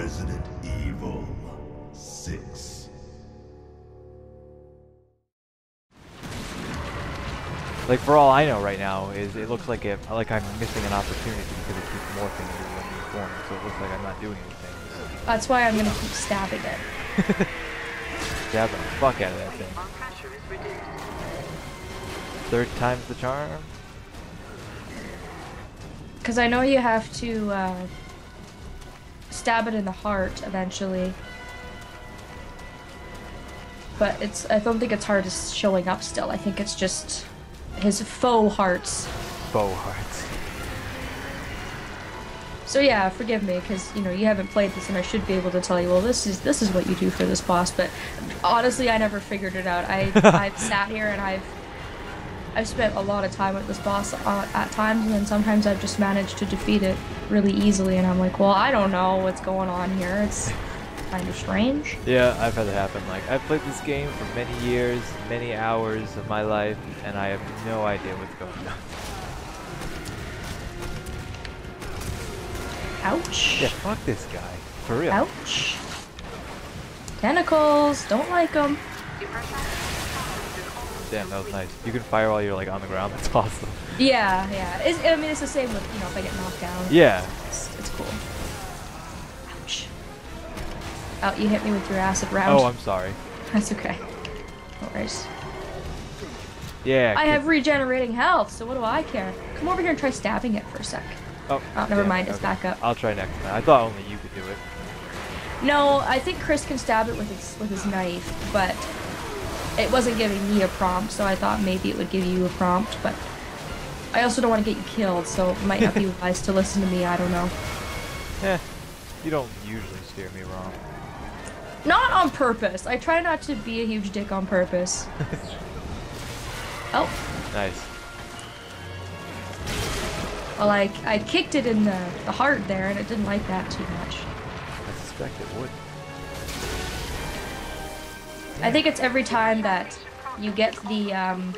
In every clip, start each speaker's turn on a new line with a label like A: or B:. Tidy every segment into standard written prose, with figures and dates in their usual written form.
A: Resident Evil 6.
B: Like, for all I know right now, is it looks like I'm missing an opportunity because it keeps morphing into a new form, so it looks like I'm not doing anything.
C: That's why I'm gonna keep stabbing it.
B: Stab the fuck out of that thing. Third time's the charm?
C: Because I know you have to stab it in the heart eventually. But I don't think its heart is showing up still. I think it's just his faux hearts.
B: Faux hearts.
C: So yeah, forgive me, because you haven't played this, and I should be able to tell you, well, this is what you do for this boss. But honestly, I never figured it out. I've sat here and I've spent a lot of time with this boss at times, and then sometimes I've just managed to defeat it really easily. And I'm like, well, I don't know what's going on here. It's kind of strange.
B: Yeah, I've had it happen. Like, I've played this game for many years, many hours of my life, and I have no idea what's going on.
C: Ouch.
B: Yeah, fuck this guy. For real.
C: Ouch. Tentacles. Don't like them.
B: Damn, that was nice. You can fire while you're like on the ground. That's awesome.
C: Yeah, yeah. I mean, it's the same with, if I get knocked down.
B: Yeah.
C: It's cool. Ouch. Oh, you hit me with your acid round.
B: Oh, I'm sorry.
C: That's okay. No worries.
B: Yeah.
C: I have regenerating health, so what do I care? Come over here and try stabbing it for a sec.
B: Oh,
C: never mind. It's back up.
B: I'll try next time. I thought only you could do it.
C: No, I think Chris can stab it with his knife, but it wasn't giving me a prompt, so I thought maybe it would give you a prompt, but I also don't want to get you killed, so it might not be wise to listen to me, I don't know.
B: You don't usually steer me wrong.
C: Not on purpose. I try not to be a huge dick on purpose. Oh.
B: Nice.
C: Well, I kicked it in the heart there, and it didn't like that too much.
B: I suspect it would.
C: I think it's every time that you get the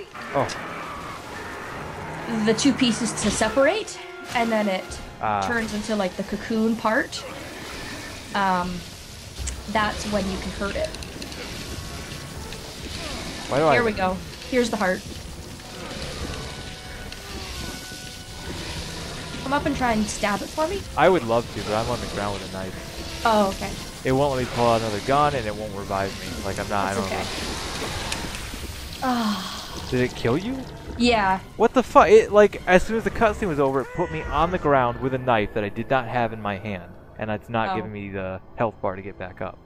C: two pieces to separate, and then it turns into like the cocoon part. That's when you can hurt it. Here we go. Here's the heart. Come up and try and stab it for me.
B: I would love to, but I'm on the ground with a knife.
C: Oh, okay.
B: It won't let me pull out another gun, and it won't revive me. Like, I'm not.
C: That's
B: I don't
C: okay.
B: know. Did it kill you?
C: Yeah.
B: What the fuck? It, like, as soon as the cutscene was over, it put me on the ground with a knife that I did not have in my hand, and it's not giving me the health bar to get back up.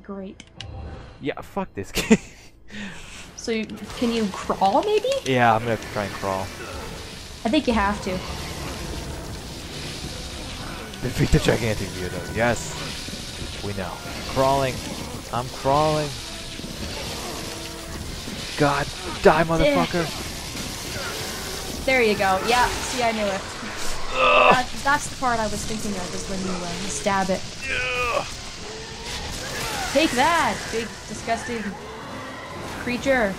C: Great.
B: Yeah, fuck this game.
C: So, can you crawl, maybe?
B: Yeah, I'm gonna have to try and crawl.
C: I think you have to.
B: Defeat the gigantic Weirdo. Yes. We know. Crawling. I'm crawling. God, die, motherfucker.
C: There you go. Yeah, see, I knew it. That's the part I was thinking of, is when you stab it. Take that, big, disgusting creature.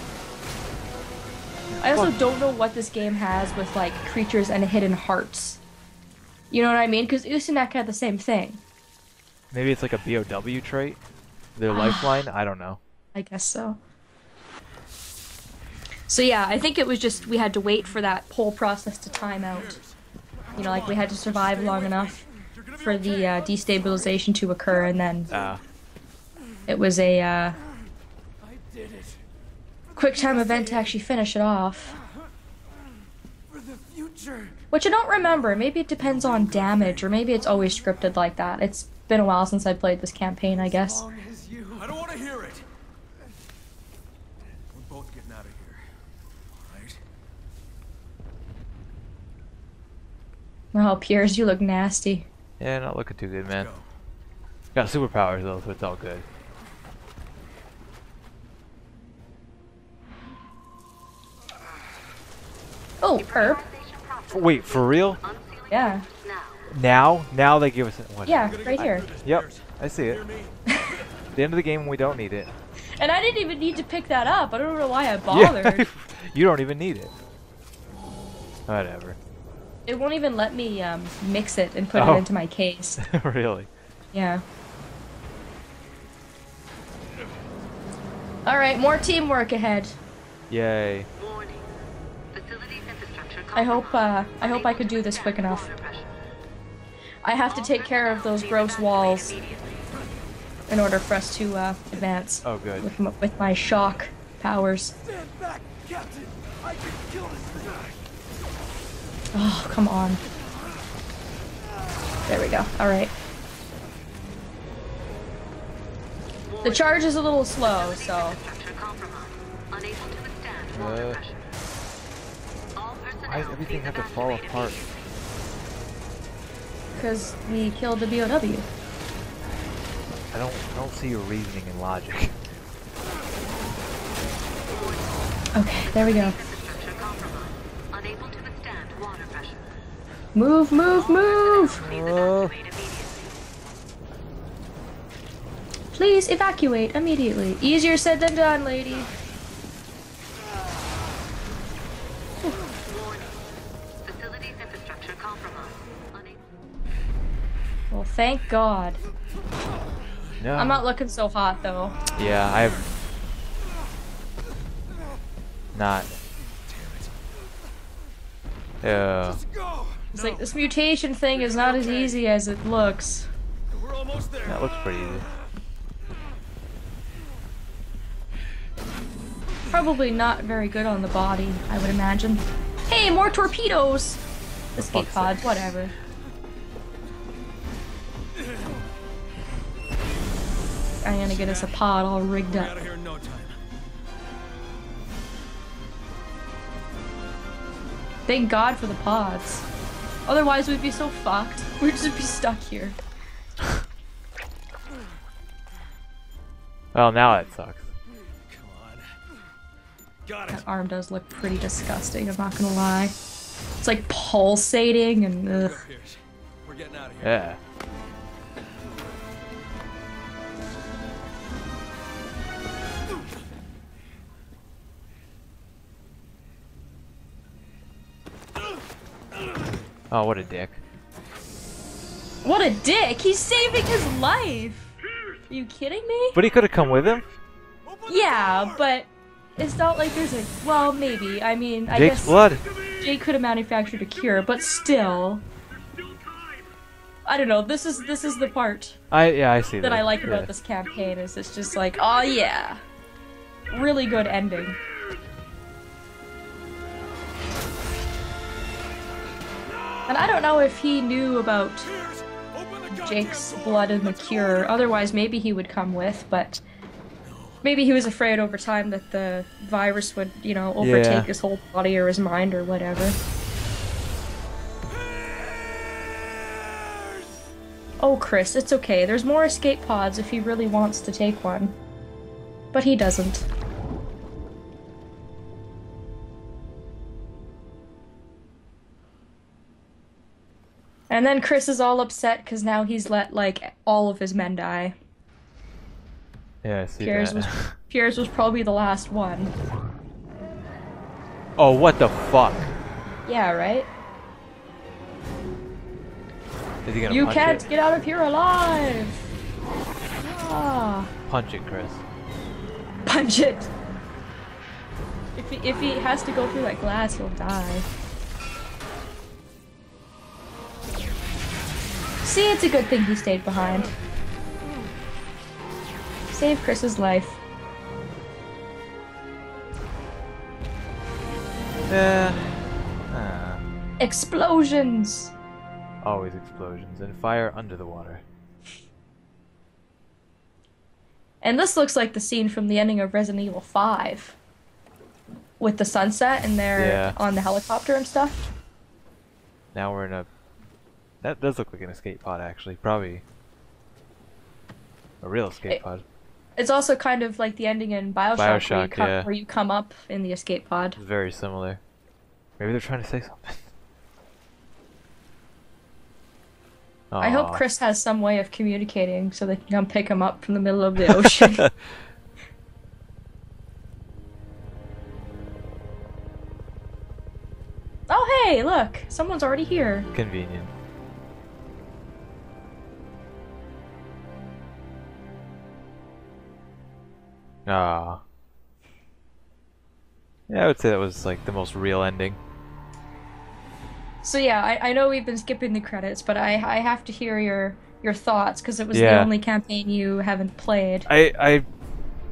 C: I also don't know what this game has with, like, creatures and hidden hearts. You know what I mean? Because Usanek had the same thing.
B: Maybe it's like a BOW trait? Their lifeline? I don't know.
C: I guess so. So yeah, I think it was just we had to wait for that whole process to time out. You know, like we had to survive long enough for the destabilization to occur, and then it was a quick time event to actually finish it off. Which I don't remember. Maybe it depends on damage, or maybe it's always scripted like that. It's been a while since I played this campaign, I guess.
D: I don't want to hear it. We're both getting out of here, right?
C: Oh, Piers, you look nasty.
B: Yeah, not looking too good, man. Got superpowers though, so it's all good.
C: Oh, herb.
B: Wait, for real?
C: Yeah.
B: Now? Now they give us... What?
C: Yeah, right here.
B: Yep, I see it. The end of the game when we don't need it.
C: And I didn't even need to pick that up. I don't know why I bothered.
B: Yeah, you don't even need it. Whatever.
C: It won't even let me mix it and put it into my case.
B: Really?
C: Yeah. Alright, more teamwork ahead.
B: Yay.
C: I hope I could do this quick enough. I have to take care of those gross walls in order for us to advance.
B: Oh, good.
C: With my shock powers.
D: Stand back, Captain. I can kill this guy.
C: Oh, come on. There we go. Alright. The charge is a little slow, so...
B: Why does everything have to fall apart?
C: Because we killed the BOW.
B: I don't see your reasoning and logic.
C: Okay, there we go. Move, move, move! Please evacuate immediately. Easier said than done, lady. Well, thank God.
B: No.
C: I'm not looking so hot, though.
B: Yeah, I've not. Yeah.
C: It's like, this mutation thing is not as easy as it looks.
D: We're almost there.
B: That looks pretty easy.
C: Probably not very good on the body, I would imagine. Hey, more torpedoes! Escape
B: fuck's
C: pods,
B: sake.
C: whatever. I'm gonna get us a pod all rigged
D: We're
C: up.
D: out of here in no time.
C: Thank God for the pods. Otherwise, we'd be so fucked. We'd just be stuck here.
B: Well, now it sucks.
D: Come on. Got it.
C: That arm does look pretty disgusting, I'm not gonna lie. It's like pulsating and ugh.
D: Go, Piers. We're getting out of here.
B: Yeah. Oh, what a dick.
C: What a dick! He's saving his life! Are you kidding me?
B: But he could have come with him.
C: Yeah, but it's not like there's a... Well, maybe. I mean, I
B: Jake's
C: guess
B: blood.
C: Jake could have manufactured a cure, but still... I don't know, this is the part
B: I see
C: that I like about
B: yeah.
C: this campaign, is it's just like, oh yeah! Really good ending. And I don't know if he knew about
D: Piers, open the goddamn
C: Jake's
D: door.
C: blood and the cure, otherwise maybe he would come with, but maybe he was afraid over time that the virus would, you know, overtake
B: Yeah.
C: his whole body or his mind or whatever. Oh, Chris, it's okay. There's more escape pods if he really wants to take one. But he doesn't. And then Chris is all upset because now he's let, like, all of his men die.
B: Yeah, I see
C: Piers
B: that.
C: was Piers was probably the last one.
B: Oh, what the fuck?
C: Yeah, right?
B: Is he gonna
C: You
B: punch
C: can't
B: it?
C: get out of here alive! Ah.
B: Punch it, Chris.
C: Punch it! If he has to go through that glass, he'll die. See, it's a good thing he stayed behind. Save Chris's life.
B: Yeah.
C: Explosions!
B: Always explosions and fire under the water.
C: And this looks like the scene from the ending of Resident Evil 5. With the sunset and they're
B: Yeah.
C: on the helicopter and stuff.
B: Now we're in a... That does look like an escape pod, actually. Probably a real escape pod.
C: It's also kind of like the ending in Bioshock,
B: yeah.
C: where you come up in the escape pod.
B: It's very similar. Maybe they're trying to say something.
C: I hope
B: Aw.
C: Chris has some way of communicating so they can come pick him up from the middle of the ocean. Oh hey, look! Someone's already here.
B: Convenient. Ah. Yeah, I would say that was like the most real ending.
C: So yeah, I know we've been skipping the credits, but I have to hear your thoughts because it was the
B: Yeah.
C: only campaign you haven't played.
B: I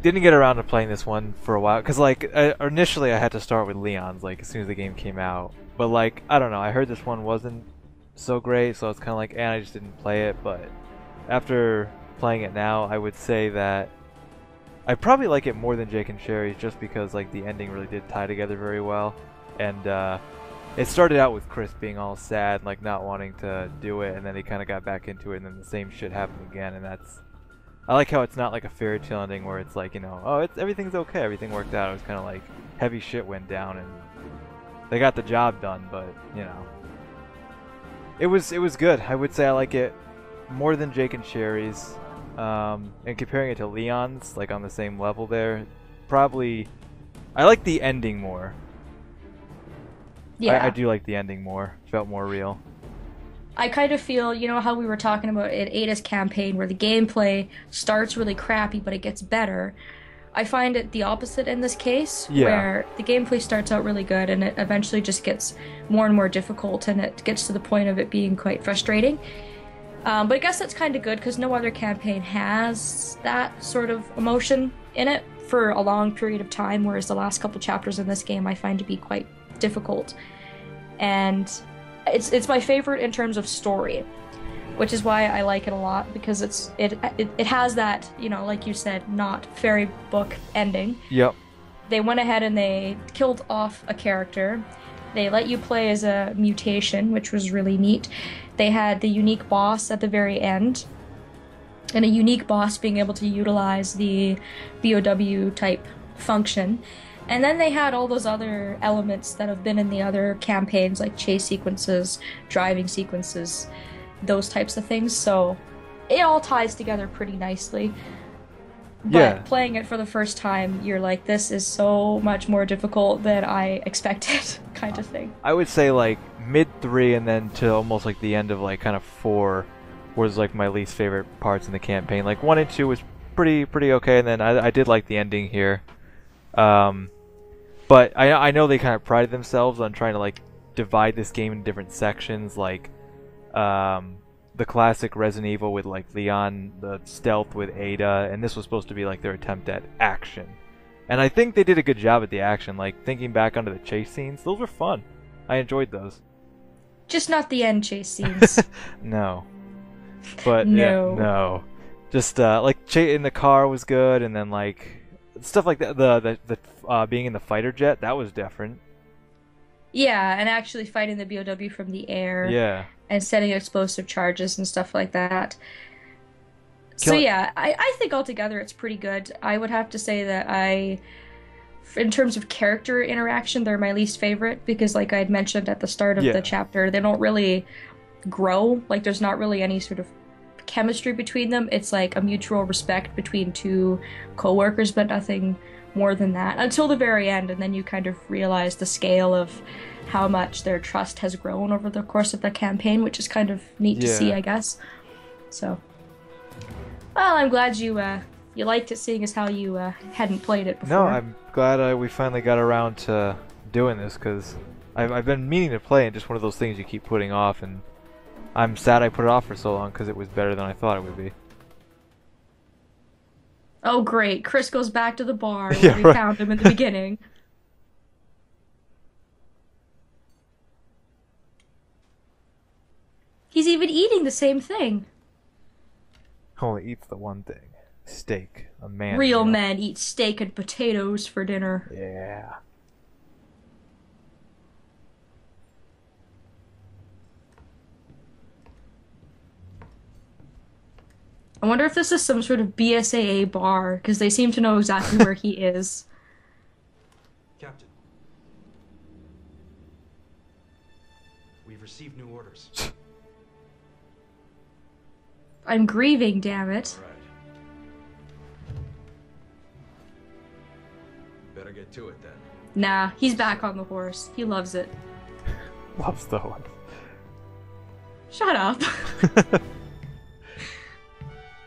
B: didn't get around to playing this one for a while because like initially I had to start with Leon's like as soon as the game came out. But like I don't know, I heard this one wasn't so great, so it's kind of like, and I just didn't play it. But after playing it now, I would say that I probably like it more than Jake and Sherry's just because like the ending really did tie together very well, and it started out with Chris being all sad, like not wanting to do it, and then he kind of got back into it, and then the same shit happened again, and that's. I like how it's not like a fairy tale ending where it's like, you know, oh, everything's okay, everything worked out. It was kind of like heavy shit went down, and they got the job done, but you know, it was good. I would say I like it more than Jake and Sherry's, and comparing it to Leon's, like on the same level there, probably I like the ending more.
C: Yeah.
B: I do like the ending more. Felt more real.
C: I kind of feel, you know how we were talking about in Ada's campaign where the gameplay starts really crappy but it gets better. I find it the opposite in this case,
B: Yeah.
C: where the gameplay starts out really good and it eventually just gets more and more difficult and it gets to the point of it being quite frustrating. But I guess that's kind of good because no other campaign has that sort of emotion in it for a long period of time, whereas the last couple chapters in this game I find to be quite difficult. And it's my favorite in terms of story, which is why I like it a lot, because it has that, you know, like you said, not fairy book ending.
B: Yep.
C: They went ahead and they killed off a character. They let you play as a mutation, which was really neat. They had the unique boss at the very end, and a unique boss being able to utilize the BOW type function. And then they had all those other elements that have been in the other campaigns, like chase sequences, driving sequences, those types of things. So it all ties together pretty nicely. But
B: Yeah.
C: playing it for the first time, you're like, this is so much more difficult than I expected, kind of thing.
B: I would say like mid 3 and then to almost like the end of like kind of 4 was like my least favorite parts in the campaign. Like 1 and 2 was pretty okay, and then I did like the ending here. But I know they kind of prided themselves on trying to like divide this game in different sections, like the classic Resident Evil with like Leon, the stealth with Ada, and this was supposed to be like their attempt at action. And I think they did a good job at the action. Like thinking back onto the chase scenes, those were fun. I enjoyed those.
C: Just not the end chase scenes.
B: No. But
C: No.
B: yeah, no. Just like in the car was good, and then like stuff like that. The being in the fighter jet, that was different.
C: Yeah, and actually fighting the BOW from the air.
B: Yeah.
C: And setting explosive charges and stuff like that. So yeah, I think altogether it's pretty good. I would have to say that in terms of character interaction, they're my least favorite because like I had mentioned at the start of the chapter, they don't really grow. Like there's not really any sort of chemistry between them. It's like a mutual respect between two co-workers, but nothing more than that until the very end, and then you kind of realize the scale of how much their trust has grown over the course of the campaign, which is kind of neat to see, I guess. So, well, I'm glad you liked it, seeing as how you hadn't played it before.
B: No, I'm glad we finally got around to doing this, because I've been meaning to play, and just one of those things you keep putting off, and I'm sad I put it off for so long because it was better than I thought it would be.
C: Oh great, Chris goes back to the bar where we found him in the beginning. He's even eating the same thing.
B: Only eats the one thing. Steak. A man.
C: Real men eat steak and potatoes for dinner.
B: Yeah.
C: I wonder if this is some sort of BSAA bar, because they seem to know exactly where he is.
E: Captain. We've received new orders.
C: I'm grieving, damn it.
D: Right. Better get to it then.
C: Nah, he's back on the horse. He loves it.
B: Loves the horse.
C: Shut up.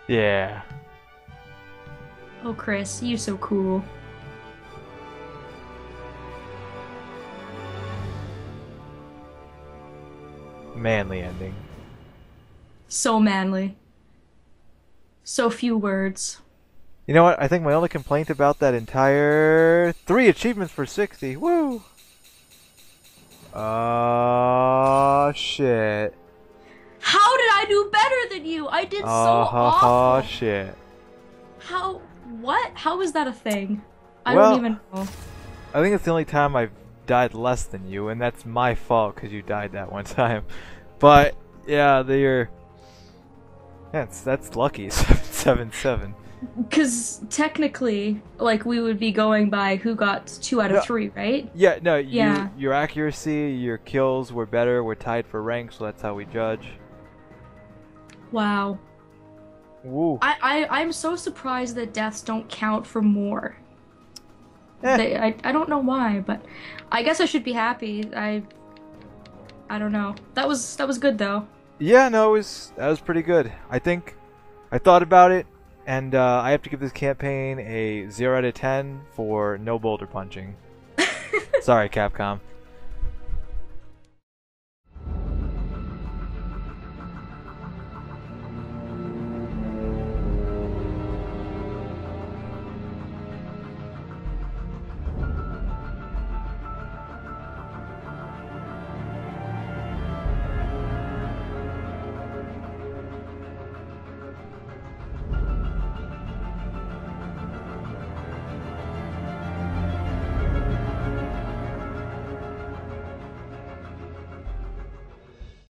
B: Yeah.
C: Oh, Chris, you so cool.
B: Manly ending.
C: So manly. So few words.
B: You know what? I think my only complaint about that entire 3 achievements for 60. Woo! Oh shit.
C: How did I do better than you? I did so
B: Oh
C: awful.
B: shit.
C: How? What? How is that a thing? I
B: Well,
C: don't even know.
B: I think it's the only time I've died less than you, and that's my fault because you died that one time. But yeah, that's lucky. 777.
C: Because technically, like, we would be going by who got 2 out of
B: No.
C: 3, right?
B: Yeah, no,
C: Yeah.
B: your accuracy, your kills were better. We're tied for rank, so that's how we judge.
C: Wow.
B: Woo.
C: I'm so surprised that deaths don't count for more.
B: Eh.
C: I don't know why, but I guess I should be happy. I don't know. That was good though.
B: Yeah, no, that was pretty good. I think I thought about it, and I have to give this campaign a 0 out of 10 for no boulder punching. Sorry, Capcom.